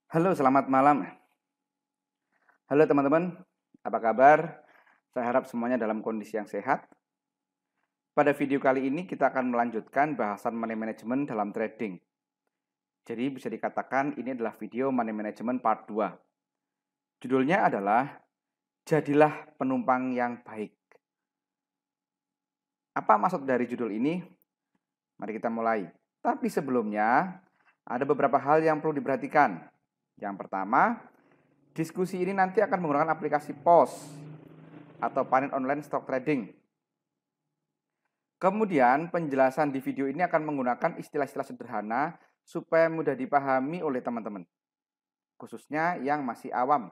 Halo, selamat malam. Halo teman-teman, apa kabar? Saya harap semuanya dalam kondisi yang sehat. Pada video kali ini kita akan melanjutkan bahasan money management dalam trading. Jadi bisa dikatakan ini adalah video money management part 2. Judulnya adalah Jadilah Penumpang yang Baik. Apa maksud dari judul ini? Mari kita mulai. Tapi sebelumnya, ada beberapa hal yang perlu diperhatikan. Yang pertama, diskusi ini nanti akan menggunakan aplikasi POS atau Panen Online Stock Trading. Kemudian penjelasan di video ini akan menggunakan istilah-istilah sederhana supaya mudah dipahami oleh teman-teman, khususnya yang masih awam.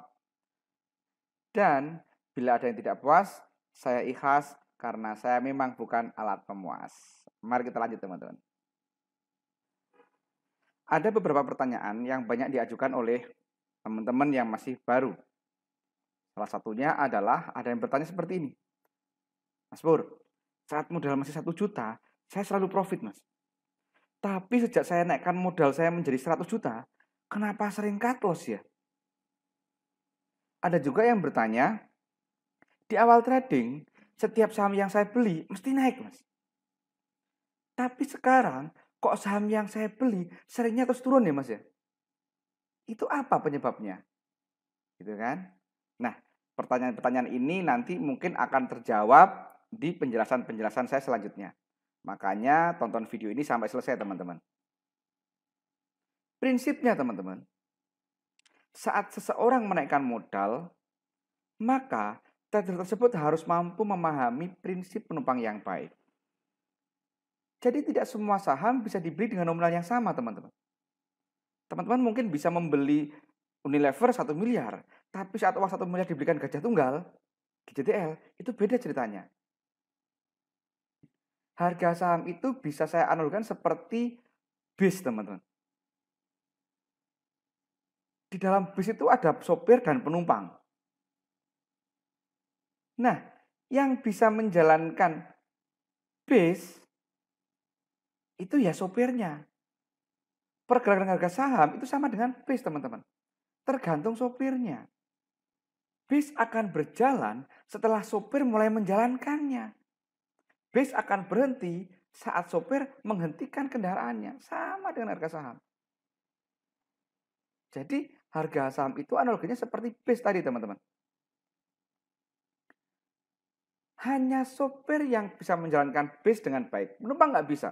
Dan bila ada yang tidak puas, saya ikhlas karena saya memang bukan alat pemuas. Mari kita lanjut teman-teman. Ada beberapa pertanyaan yang banyak diajukan oleh teman-teman yang masih baru. Salah satunya adalah ada yang bertanya seperti ini. Mas Pur, saat modal masih 1 juta, saya selalu profit mas. Tapi sejak saya naikkan modal saya menjadi 100 juta, kenapa sering cut loss ya? Ada juga yang bertanya, di awal trading, setiap saham yang saya beli mesti naik mas. Tapi sekarang, kok saham yang saya beli seringnya terus turun ya mas ya? Itu apa penyebabnya? Gitu kan? Nah, pertanyaan-pertanyaan ini nanti mungkin akan terjawab di penjelasan-penjelasan saya selanjutnya. Makanya tonton video ini sampai selesai teman-teman. Prinsipnya teman-teman, saat seseorang menaikkan modal, maka trader tersebut harus mampu memahami prinsip penumpang yang baik. Jadi tidak semua saham bisa dibeli dengan nominal yang sama teman-teman. Teman-teman mungkin bisa membeli Unilever 1 miliar, tapi saat uang 1 miliar dibelikan Gajah Tunggal, GJTL, itu beda ceritanya. Harga saham itu bisa saya analogikan seperti bis teman-teman. Di dalam bis itu ada sopir dan penumpang. Nah, yang bisa menjalankan bis itu ya sopirnya. Pergerakan harga saham itu sama dengan bis teman-teman. Tergantung sopirnya. Bis akan berjalan setelah sopir mulai menjalankannya. Bis akan berhenti saat sopir menghentikan kendaraannya. Sama dengan harga saham. Jadi harga saham itu analoginya seperti bis tadi teman-teman. Hanya sopir yang bisa menjalankan bis dengan baik. Penumpang nggak bisa.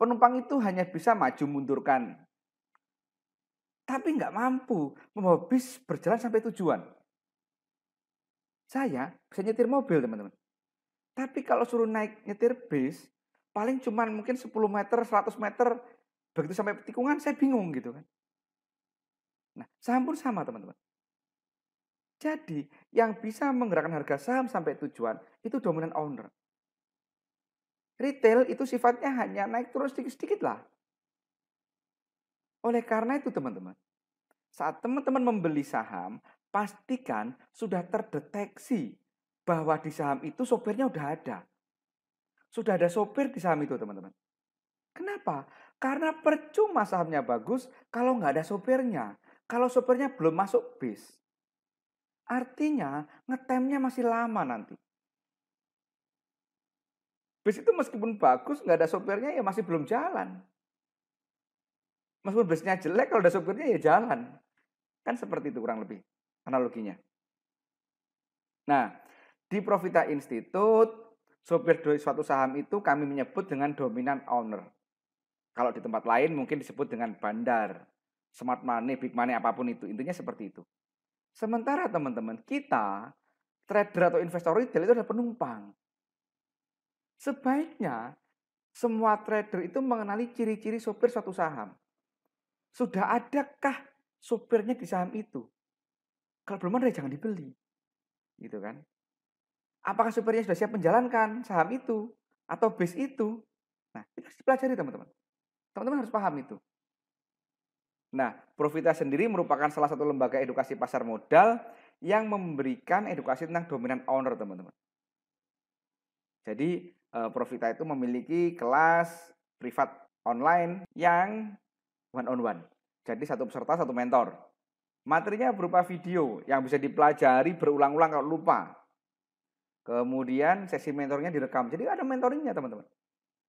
Penumpang itu hanya bisa maju mundurkan. Tapi nggak mampu membawa bis berjalan sampai tujuan. Saya bisa nyetir mobil teman-teman. Tapi kalau suruh naik nyetir bis, paling cuma mungkin 10 meter, 100 meter, begitu sampai tikungan saya bingung gitu kan. Nah, saham pun sama teman-teman. Jadi, yang bisa menggerakkan harga saham sampai tujuan itu dominan owner. Retail itu sifatnya hanya naik turun sedikit-sedikit lah. Oleh karena itu teman-teman, saat teman-teman membeli saham, pastikan sudah terdeteksi bahwa di saham itu sopirnya udah ada. Sudah ada sopir di saham itu teman-teman. Kenapa? Karena percuma sahamnya bagus kalau nggak ada sopirnya. Kalau sopirnya belum masuk bis. Artinya ngetemnya masih lama nanti. Bis itu meskipun bagus nggak ada sopirnya ya masih belum jalan. Meskipun bisnya jelek kalau ada sopirnya ya jalan. Kan seperti itu kurang lebih analoginya. Nah, di Profita Institute, sopir dari suatu saham itu kami menyebut dengan dominan owner. Kalau di tempat lain mungkin disebut dengan bandar, smart money, big money, apapun itu. Intinya seperti itu. Sementara teman-teman, kita, trader atau investor retail itu adalah penumpang. Sebaiknya semua trader itu mengenali ciri-ciri sopir suatu saham. Sudah adakah sopirnya di saham itu? Kalau belum ada jangan dibeli. Gitu kan? Apakah sopirnya sudah siap menjalankan saham itu atau base itu? Nah, itu harus dipelajari teman-teman. Teman-teman harus paham itu. Nah, Profita sendiri merupakan salah satu lembaga edukasi pasar modal yang memberikan edukasi tentang dominan owner, teman-teman. Jadi, Profita itu memiliki kelas privat online yang one on one. Jadi satu peserta, satu mentor. Materinya berupa video yang bisa dipelajari berulang-ulang kalau lupa. Kemudian sesi mentornya direkam. Jadi ada mentoringnya teman-teman.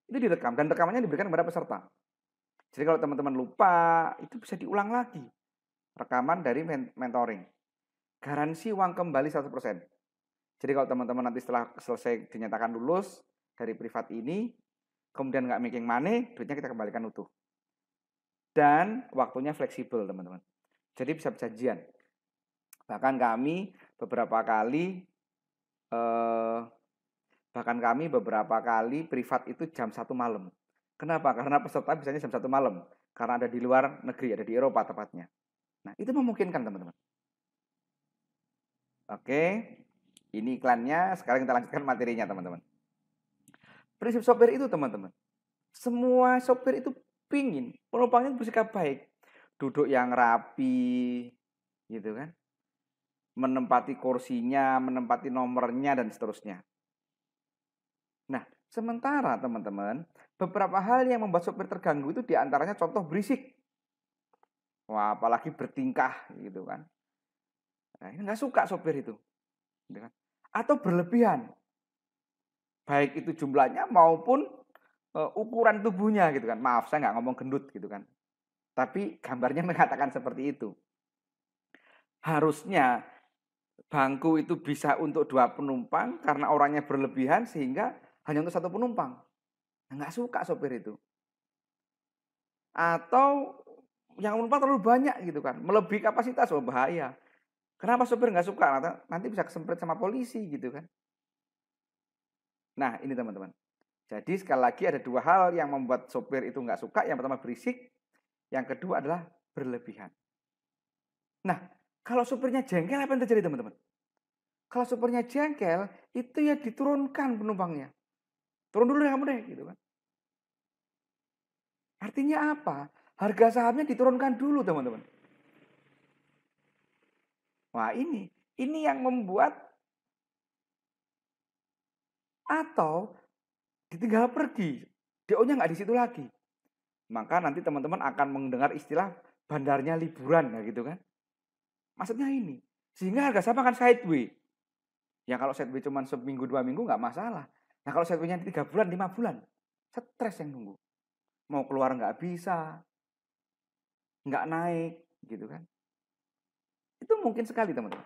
Itu direkam dan rekamannya diberikan kepada peserta. Jadi kalau teman-teman lupa, itu bisa diulang lagi. Rekaman dari mentoring. Garansi uang kembali 100%. Jadi kalau teman-teman nanti setelah selesai dinyatakan lulus dari privat ini, kemudian nggak making money, duitnya kita kembalikan utuh. Dan waktunya fleksibel teman-teman. Jadi bisa perjanjian. Bahkan kami beberapa kali privat itu jam 1 malam. Kenapa? Karena peserta biasanya jam 1 malam. Karena ada di luar negeri, ada di Eropa tepatnya. Nah, itu memungkinkan teman-teman. Oke, ini iklannya. Sekarang kita lanjutkan materinya teman-teman. Prinsip sopir itu teman-teman. Semua sopir itu pingin penumpangnya bersikap baik. Duduk yang rapi, gitu kan. Menempati kursinya, menempati nomornya, dan seterusnya. Nah, sementara teman-teman, beberapa hal yang membuat sopir terganggu itu diantaranya contoh berisik. Wah, apalagi bertingkah, gitu kan. Nah, ini nggak suka sopir itu. Gitu kan. Atau berlebihan. Baik itu jumlahnya maupun ukuran tubuhnya, gitu kan. Maaf, saya nggak ngomong gendut, gitu kan. Tapi gambarnya mengatakan seperti itu. Harusnya bangku itu bisa untuk 2 penumpang karena orangnya berlebihan sehingga hanya untuk 1 penumpang. Nah, nggak suka sopir itu. Atau yang penumpang terlalu banyak gitu kan, melebihi kapasitas, oh bahaya. Kenapa sopir nggak suka? Nanti bisa kesemprit sama polisi gitu kan. Nah ini teman-teman. Jadi sekali lagi ada 2 hal yang membuat sopir itu nggak suka. Yang pertama berisik, yang kedua adalah berlebihan. Nah kalau sopirnya jengkel apa yang terjadi teman-teman? Kalau sopirnya jengkel itu ya diturunkan penumpangnya. Turun dulu ya kamu deh gitu kan. Artinya apa? Harga sahamnya diturunkan dulu teman-teman. Wah ini yang membuat atau ditinggal pergi. DO-nya nggak di situ lagi. Maka nanti teman-teman akan mendengar istilah bandarnya liburan ya gitu kan. Maksudnya ini. Sehingga harga saham akan sideway. Ya kalau sideway cuma seminggu 2 minggu nggak masalah. Nah kalau sideway-nya 3 bulan, 5 bulan. Stres yang nunggu. Mau keluar nggak bisa. Nggak naik gitu kan. Itu mungkin sekali teman-teman.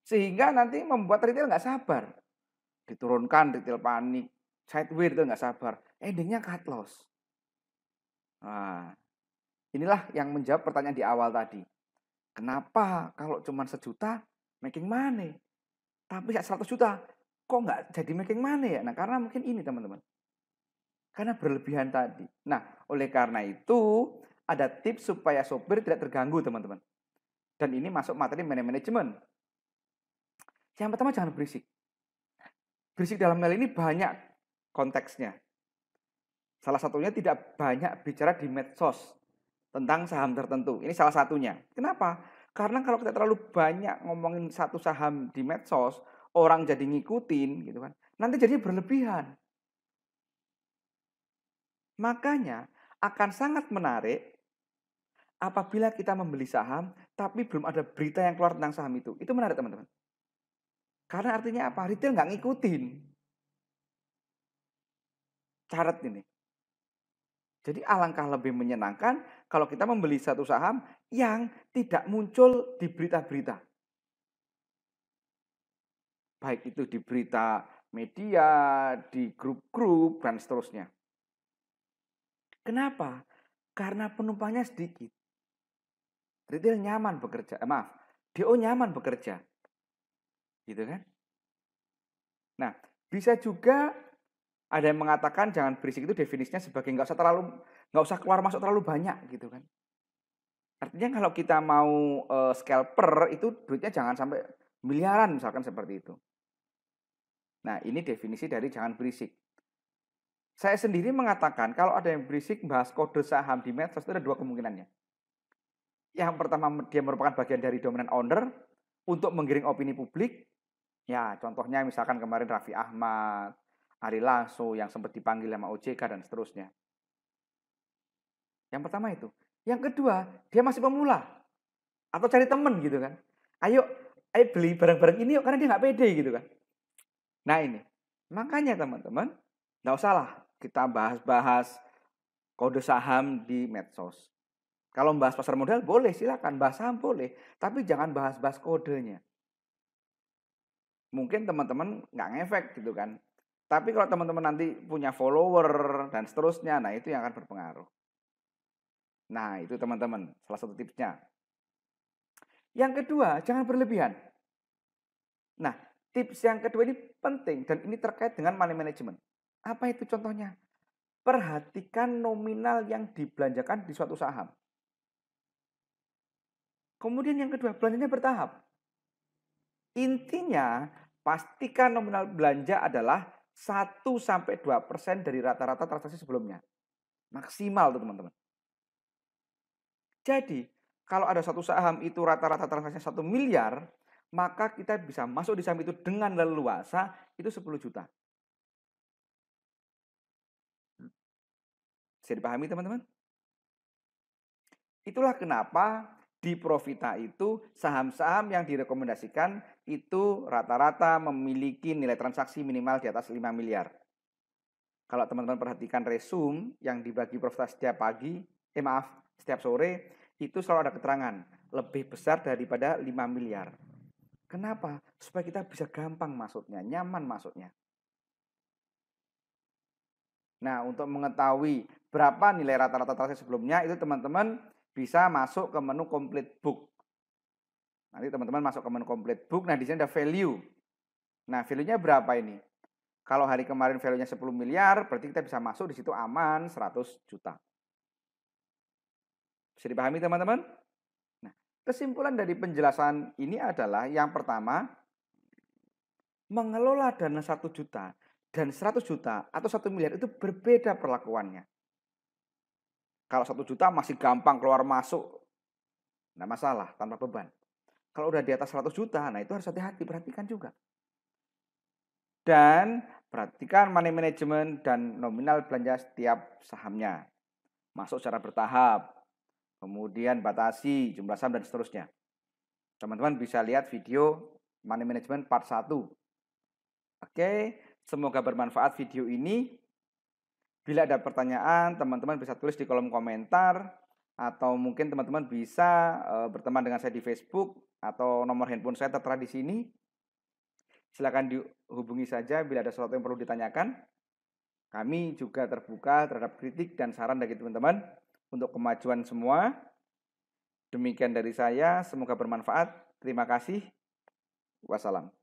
Sehingga nanti membuat retail nggak sabar. Diturunkan retail panik. Sideway itu nggak sabar. Endingnya cut loss. Nah, inilah yang menjawab pertanyaan di awal tadi. Kenapa kalau cuma 1 juta making money? Tapi 100 juta kok nggak jadi making money ya? Nah karena mungkin ini teman-teman. Karena berlebihan tadi. Nah oleh karena itu ada tips supaya sopir tidak terganggu teman-teman. Dan ini masuk materi manajemen. Yang pertama jangan berisik. Berisik dalam hal ini banyak konteksnya. Salah satunya tidak banyak bicara di medsos tentang saham tertentu. Ini salah satunya. Kenapa? Karena kalau kita terlalu banyak ngomongin satu saham di medsos, orang jadi ngikutin gitu kan. Nanti jadi berlebihan. Makanya akan sangat menarik apabila kita membeli saham tapi belum ada berita yang keluar tentang saham itu. Itu menarik teman-teman. Karena artinya apa? Retail nggak ngikutin. Carat ini. Jadi alangkah lebih menyenangkan kalau kita membeli satu saham yang tidak muncul di berita-berita. Baik itu di berita media, di grup-grup, dan seterusnya. Kenapa? Karena penumpangnya sedikit. Retail nyaman bekerja. DO nyaman bekerja. Gitu kan? Nah, bisa juga ada yang mengatakan jangan berisik itu definisinya sebagai nggak usah keluar masuk terlalu banyak gitu kan. Artinya kalau kita mau scalper itu duitnya jangan sampai miliaran misalkan seperti itu. Nah, ini definisi dari jangan berisik. Saya sendiri mengatakan kalau ada yang berisik bahas kode saham di medsos itu ada 2 kemungkinannya. Yang pertama dia merupakan bagian dari dominant owner untuk menggiring opini publik. Ya, contohnya misalkan kemarin Raffi Ahmad, Ari Lasso yang sempat dipanggil sama OJK dan seterusnya. Yang pertama itu. Yang kedua, dia masih pemula atau cari temen gitu kan. Ayo, ayo beli barang-barang ini yuk karena dia nggak pede gitu kan. Nah ini, makanya teman-teman, nggak usah lah kita bahas-bahas kode saham di medsos. Kalau bahas pasar modal boleh, silakan bahas saham boleh, tapi jangan bahas-bahas kodenya. Mungkin teman-teman nggak ngefek gitu kan. Tapi kalau teman-teman nanti punya follower dan seterusnya, nah itu yang akan berpengaruh. Nah itu teman-teman, salah satu tipsnya. Yang kedua, jangan berlebihan. Nah, tips yang kedua ini penting dan ini terkait dengan money management. Apa itu contohnya? Perhatikan nominal yang dibelanjakan di suatu saham. Kemudian yang kedua, belanjanya bertahap. Intinya, pastikan nominal belanja adalah 1-2% dari rata-rata transaksi sebelumnya. Maksimal tuh teman-teman. Jadi, kalau ada satu saham itu rata-rata transaksinya 1 miliar, maka kita bisa masuk di saham itu dengan leluasa itu 10 juta. Bisa dipahami teman-teman? Itulah kenapa di Profita itu saham-saham yang direkomendasikan itu rata-rata memiliki nilai transaksi minimal di atas 5 miliar. Kalau teman-teman perhatikan resume yang dibagi Profita setiap pagi, setiap sore, itu selalu ada keterangan lebih besar daripada 5 miliar. Kenapa? Supaya kita bisa gampang masuknya, nyaman masuknya. Nah, untuk mengetahui berapa nilai rata-rata transaksi sebelumnya, itu teman-teman bisa masuk ke menu complete book. Nanti teman-teman masuk ke menu complete book, nah di sini ada value. Nah, value-nya berapa ini? Kalau hari kemarin value-nya 10 miliar, berarti kita bisa masuk di situ aman 100 juta. Bisa dipahami teman-teman? Nah, kesimpulan dari penjelasan ini adalah yang pertama, mengelola dana 1 juta dan 100 juta atau 1 miliar itu berbeda perlakuannya. Kalau 1 juta masih gampang keluar masuk, nggak masalah, tanpa beban. Kalau udah di atas 100 juta, nah itu harus hati-hati, perhatikan juga. Dan perhatikan money management dan nominal belanja setiap sahamnya. Masuk secara bertahap, kemudian batasi jumlah saham dan seterusnya. Teman-teman bisa lihat video money management part 1. Oke, semoga bermanfaat video ini. Bila ada pertanyaan, teman-teman bisa tulis di kolom komentar atau mungkin teman-teman bisa berteman dengan saya di Facebook atau nomor handphone saya tertera di sini. Silakan dihubungi saja bila ada sesuatu yang perlu ditanyakan. Kami juga terbuka terhadap kritik dan saran dari teman-teman untuk kemajuan semua. Demikian dari saya, semoga bermanfaat. Terima kasih. Wassalam.